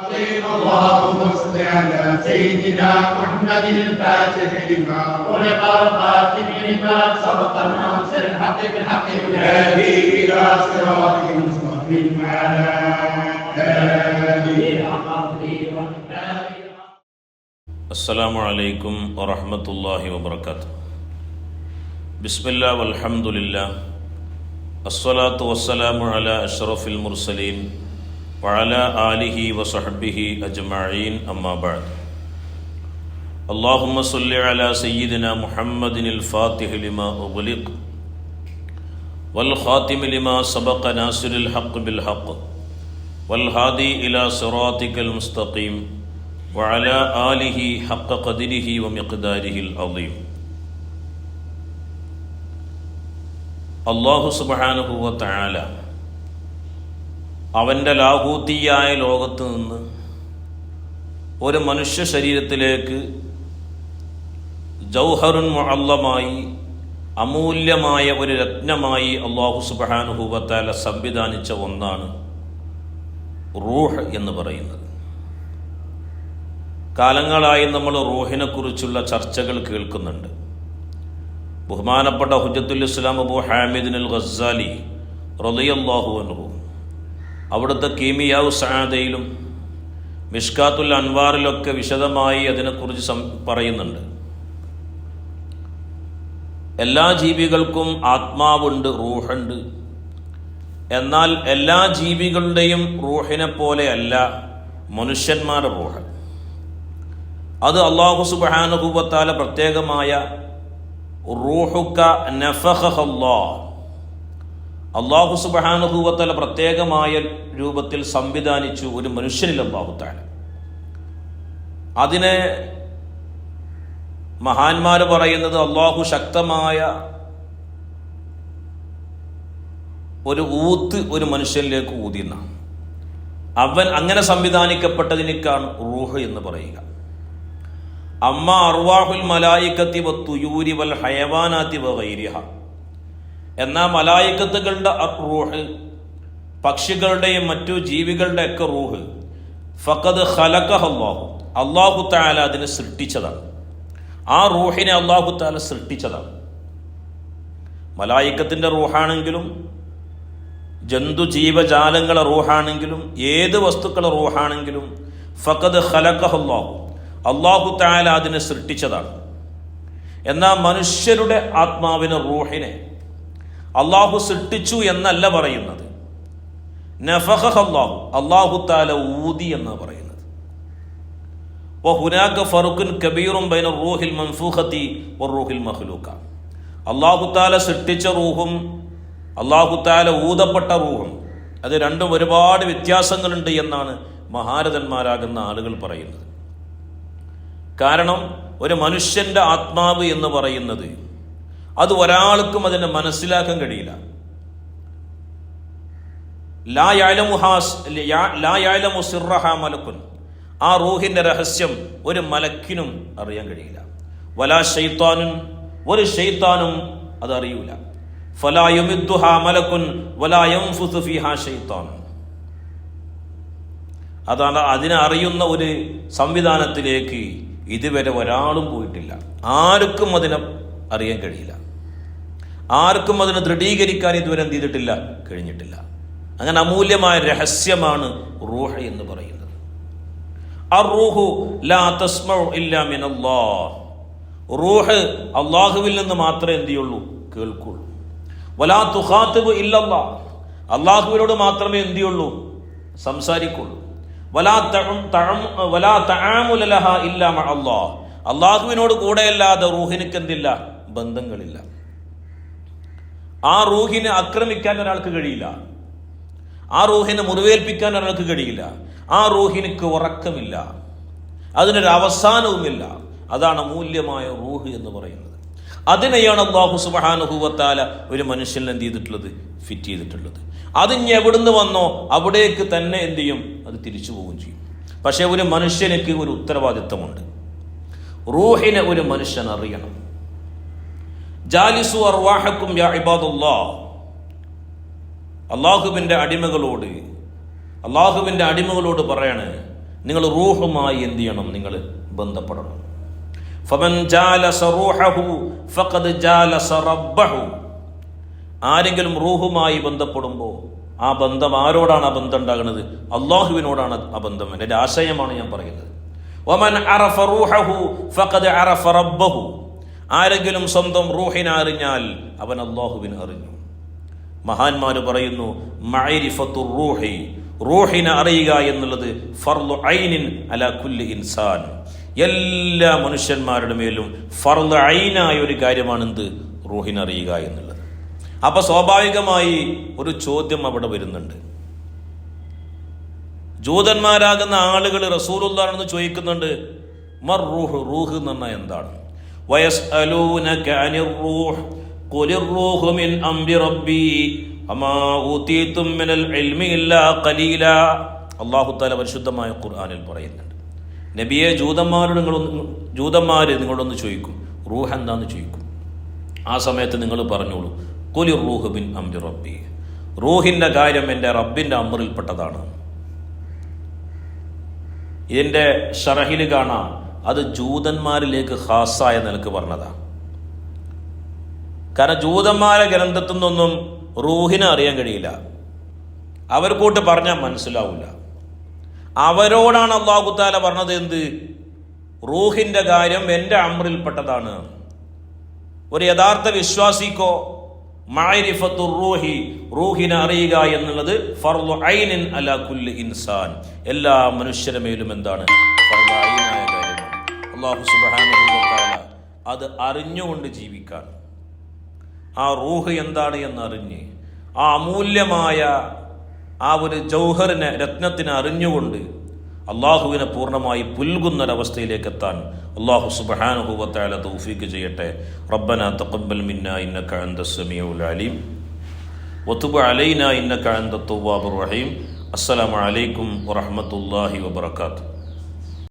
اللهم صل على سيدنا محمد الفاتح لما ولق الخاتم لما سبق الناصر الحق بالحق والهادي الى صراطك المستقيم وعلى اله السلام عليكم ورحمة الله وبركاته. بسم الله والحمد لله الصلاة والسلام على أشرف المرسلين وعلى آله وصحبه أجمعين أما بعد. اللهم صل على سيدنا محمد الفاتح لما أغلق والخاتم لما سبق ناصر الحق بالحق والهادي إلى صراطك المستقيم وعلى آله حق قدره ومقداره العظيم. അല്ലാഹു സുബ്ഹാനഹു വ തആല അവൻ്റെ ലാഹൂത്തിയായ ലോകത്ത് നിന്ന് ഒരു മനുഷ്യ ശരീരത്തിലേക്ക് ജൗഹറുൻ മുഅല്ലമായി അമൂല്യമായ ഒരു രത്നമായി അല്ലാഹു സുബ്ഹാനഹു വ തആല സംവിധാനിച്ച ഒന്നാണ് റൂഹ് എന്ന് പറയുന്നത്. കാലങ്ങളായി നമ്മൾ റൂഹിനെ കുറിച്ചുള്ള ചർച്ചകൾ കേൾക്കുന്നുണ്ട്. ബഹുമാനപ്പെട്ട ഹുജ്ജത്തുൽ ഇസ്ലാം അബൂ ഹാമിദ് അൽ ഗസ്സാലി റളിയല്ലാഹു അൻഹു അവിടുത്തെ കീമിയാഉ സഅദയിലും മിഷ്കാത്തുൽ അൻവാറിലൊക്കെ വിശദമായി അതിനെക്കുറിച്ച് പറയുന്നുണ്ട്. എല്ലാ ജീവികൾക്കും ആത്മാവുണ്ട്, റൂഹുണ്ട്. എന്നാൽ എല്ലാ ജീവികളുടെയും റൂഹിനെ പോലെയല്ല മനുഷ്യന്മാരുടെ റൂഹ്. അത് അല്ലാഹു സുബ്ഹാനഹു വ തആല പ്രത്യേകമായ റൂഹുക നഫഖഹല്ലാഹ്, അല്ലാഹു സുബ്ഹാനഹു വ തആല പ്രത്യേകമായ രൂപത്തിൽ സംവിധാനിച്ചു ഒരു മനുഷ്യനിൽ അല്ലാഹു തആല. അതിനെ മഹാന്മാർ പറയുന്നത് അല്ലാഹു ശക്തമായ ഒരു ഊത്ത് ഒരു മനുഷ്യനിലേക്ക് ഊതിയെന്ന, അവൻ അങ്ങനെ സംവിധാനിക്കപ്പെട്ടതിനേക്കാണ് റൂഹ് എന്ന് പറയുക. അമ്മ അർവാഹുൽ മലായികത്തി വത്തുയൂരി വൽ ഹയവാനാത്തി വഗൈരിഹ, എന്നാൽ മലായികത്തുകളുടെ റൂഹ്, പക്ഷികളുടെയും മറ്റു ജീവികളുടെ ഒക്കെ റൂഹ് ഫഖദ് ഖലഖഹല്ലാഹു, അല്ലാഹു തആല അതിനെ സൃഷ്ടിച്ചതാണ്. ആ റൂഹിനെ അല്ലാഹു തആല സൃഷ്ടിച്ചതാണ്. മലായികത്തിന്റെ റൂഹാണെങ്കിലും ജന്തു ജീവജാലങ്ങളെ റൂഹാണെങ്കിലും ഏത് വസ്തുക്കളെ റൂഹാണെങ്കിലും ഫഖദ് ഖലഖഹല്ലാഹു, അല്ലാഹു തആല അതിനെ സൃഷ്ടിച്ചതാണ്. എന്നാൽ മനുഷ്യരുടെ ആത്മാവിനെ, റൂഹിനെ അല്ലാഹു സൃഷ്ടിച്ചു എന്നല്ല പറയുന്നത്. നഫഖഹല്ലാഹു, അല്ലാഹു തആല ഊതി എന്നാണ് പറയുന്നത്. വഹുനാക ഫർഖുൻ കബീറുൻ ബൈന റൂഹിൽ മൻഫൂഖതി വറൂഹിൽ മഖ്ലൂഖ, അല്ലാഹു തആല സൃഷ്ടിച്ച റൂഹും അല്ലാഹു തആല ഊതപ്പെട്ട റൂഹും, അത് രണ്ടും ഒരുപാട് വ്യത്യാസങ്ങളുണ്ട് എന്നാണ് മഹാരഥന്മാരാകുന്ന ആളുകൾ പറയുന്നത്. കാരണം ഒരു മനുഷ്യന്റെ ആത്മാവ് എന്ന് പറയുന്നത് അത് ഒരാൾക്കും അതിനെ മനസ്സിലാക്കാൻ കഴിയില്ല. ലാ യഅലമു സിർറഹാ മലക്കുൻ, ആ റൂഹിന്റെ രഹസ്യം ഒരു മലക്കിനും അറിയാൻ കഴിയില്ല. വലാ ശൈത്താനുൻ, ഒരു ശൈത്താനും അത് അറിയൂല. ഫലാ യുമിദ്ദുഹാ മലക്കുൻ വലാ യൻഫുസു ഫീഹാ ശൈത്താൻ, അതാണ് അതിനെ അറിയുന്ന ഒരു സംവിധാനത്തിലേക്ക് ഇതുവരെ ഒരാളും പോയിട്ടില്ല. ആർക്കും അതിനെ അറിയാൻ കഴിയില്ല, ആർക്കും അതിനെ ദൃഢീകരിക്കാൻ ഇതുവരെ എന്ത് ചെയ്തിട്ടില്ല, കഴിഞ്ഞിട്ടില്ല. അങ്ങനെ അമൂല്യമായ രഹസ്യമാണ് റൂഹ് എന്ന് പറയുന്നത്. അർറൂഹു ലാ തസ്മഉ ഇല്ലാ മിനല്ലാഹ്, റൂഹ് അല്ലാഹുവിൽ നിന്ന് മാത്രമേ എന്ത് ചെയ്യുള്ളൂ, കേൾക്കുള്ളൂ. വലാ തുഖാതിബു ഇല്ലല്ലാഹ്, അല്ലാഹുവിനോട് മാത്രമേ എന്ത് ചെയ്യുള്ളൂ, സംസാരിക്കുള്ളൂ. അള്ളാഹുവിനോട് കൂടെയല്ലാതെ റൂഹിനിക്ക് എന്തില്ല, ബന്ധങ്ങളില്ല. ആ റൂഹിനെ ആക്രമിക്കാൻ ഒരാൾക്ക് കഴിയില്ല, ആ റൂഹിനെ മുറിവേൽപ്പിക്കാൻ ഒരാൾക്ക് കഴിയില്ല. ആ റൂഹിനിക്ക് ഉറക്കമില്ല, അതിനൊരു അവസാനവുമില്ല. അതാണ് അമൂല്യമായ റൂഹ് എന്ന് പറയുന്നത്. അതിനെയാണ് അല്ലാഹു സുബ്ഹാനഹു വ തആല ഒരു മനുഷ്യനിൽ എന്ത് ചെയ്തിട്ടുള്ളത്, ഫിറ്റ് ചെയ്തിട്ടുള്ളത്. അതിന് എവിടുന്ന് വന്നോ അവിടേക്ക് തന്നെ എന്ത് ചെയ്യും, അത് തിരിച്ചു പോവുകയും ചെയ്യും. പക്ഷെ ഒരു മനുഷ്യനിക്ക് ഒരു ഉത്തരവാദിത്വമുണ്ട്. റൂഹിനെ ഒരു മനുഷ്യൻ അറിയണം. ജാലിസു അർവാഹക്കും യാ ഇബാദല്ലാഹ്, അള്ളാഹുവിൻ്റെ അടിമകളോട് പറയാണ്, നിങ്ങൾ റൂഹുമായി എന്ത് ചെയ്യണം? നിങ്ങൾ ബന്ധപ്പെടണം. ഫമൻ ജാലസ റൂഹഹു ഫഖദ് ജാലസ റബ്ബഹു. ആരെങ്കിലും റൂഹുമായി ബന്ധപ്പെടുമ്പോൾ ആ ബന്ധം ആരോടാണ്? ആ ബന്ധം ഉണ്ടാകുന്നത് അള്ളാഹുവിനോടാണ്. ആ ബന്ധം എൻ്റെ ആശയമാണ് ഞാൻ പറയുന്നത്. വമൻ അറഫ റൂഹഹു ഫഖദ് അറഫ റബ്ബഹു. ആരെങ്കിലും സ്വന്തം റൂഹിനെ അറിഞ്ഞാൽ അവൻ അള്ളാഹുവിനെ അറിഞ്ഞു. മഹാന്മാര് പറയുന്നു, മഅരിഫത്തുർ റൂഹി, റൂഹിനെ അറിയുക എന്നുള്ളത് ഫർളു ഐനിൻ അലാ കുല്ലി ഇൻസാൻ. എല്ലാ മനുഷ്യന്മാരുടെ മേലും ഫർളു ഐനായ ഒരു കാര്യമാണ് എന്ത്? റൂഹിനെ അറിയുക എന്നുള്ളത്. അപ്പൊ സ്വാഭാവികമായി ഒരു ചോദ്യം അവിടെ വരുന്നുണ്ട്. ജൂതന്മാരാകുന്ന ആളുകൾ റസൂലുള്ളാഹിനെ ചോദിക്കുന്നുണ്ട്, മർ റൂഹ്, റൂഹ് എന്ന് പറഞ്ഞാൽ എന്താണ്? വയസ്അലൂനക അനിർ റൂഹ് ഖുലിർ റൂഹു മിൻ അംരി റബ്ബി വമാ ഊതീതും മിനൽ ഇൽമി ഇല്ലാ ഖലീലാ. അല്ലാഹു തആല പരിശുദ്ധമായ ഖുർആനിൽ പറയുന്നുണ്ട്, നബിയെ ജൂതന്മാര് നിങ്ങളോടൊന്ന് ചോദിക്കും, റൂഹ് എന്താന്ന് ചോദിക്കും. ആ സമയത്ത് നിങ്ങൾ പറഞ്ഞോളൂ, ഖുലിർ റൂഹു മിൻ അംരി റബ്ബി, റൂഹിന്റെ കാര്യം എൻ്റെ റബ്ബിന്റെ അമറിൽപ്പെട്ടതാണ്. ഇതിന്റെ ഷറഹിൽ കാണാം, അത് ജൂതന്മാരിലേക്ക് ഖാസായ നിലക്ക് പറഞ്ഞതാണ്. കാരണം ജൂതന്മാരെ ഗ്രന്ഥത്തിൽ നിന്നൊന്നും റൂഹിനെ അറിയാൻ കഴിയില്ല, അവർക്കോട്ട് പറഞ്ഞാൽ മനസ്സിലാവില്ല. അവരോടാണ് അല്ലാഹു തആല പറഞ്ഞത് എന്ത്? റൂഹിന്റെ കാര്യം എൻ്റെ അമ്രിൽപ്പെട്ടതാണ്. ഒരു യഥാർത്ഥ വിശ്വാസിക്കോ മഅരിഫത്തുർ റൂഹി, റൂഹിനെ അറിയുക എന്നുള്ളത് ഫർളു ഐനിൻ അലാ കുല്ലി ഇൻസാൻ, എല്ലാ മനുഷ്യരുടെ മേലും എന്താണ്? ഫർളു ഐനായ കാര്യമാണ്. അല്ലാഹു സുബ്ഹാനഹു വ തആല അത് അറിഞ്ഞുകൊണ്ട് ജീവിക്കാൻ, ആ റൂഹ് എന്താണ് എന്നറിഞ്ഞ്, ആ അമൂല്യമായ ആ ഒരു ജൗഹറിനെ, രത്നത്തിനെ അറിഞ്ഞുകൊണ്ട് അള്ളാഹുവിനെ പൂർണ്ണമായി പുൽകുന്നൊരവസ്ഥയിലേക്ക് എത്താൻ അള്ളാഹു സുബ്ഹാനഹു വ തആല തൗഫീഖ് ചെയ്യട്ടെ. റബ്ബനാ തഖബ്ബൽ മിന്നാ ഇന്നക അൻതസ് സമീഉൽ അലീം വതുബ് അലൈനാ ഇന്നക അൻതത് തവ്വാബുർ റഹീം. അസ്സലാമു അലൈക്കും വറഹ്മത്തുള്ളാഹി വബറകാതുഹു.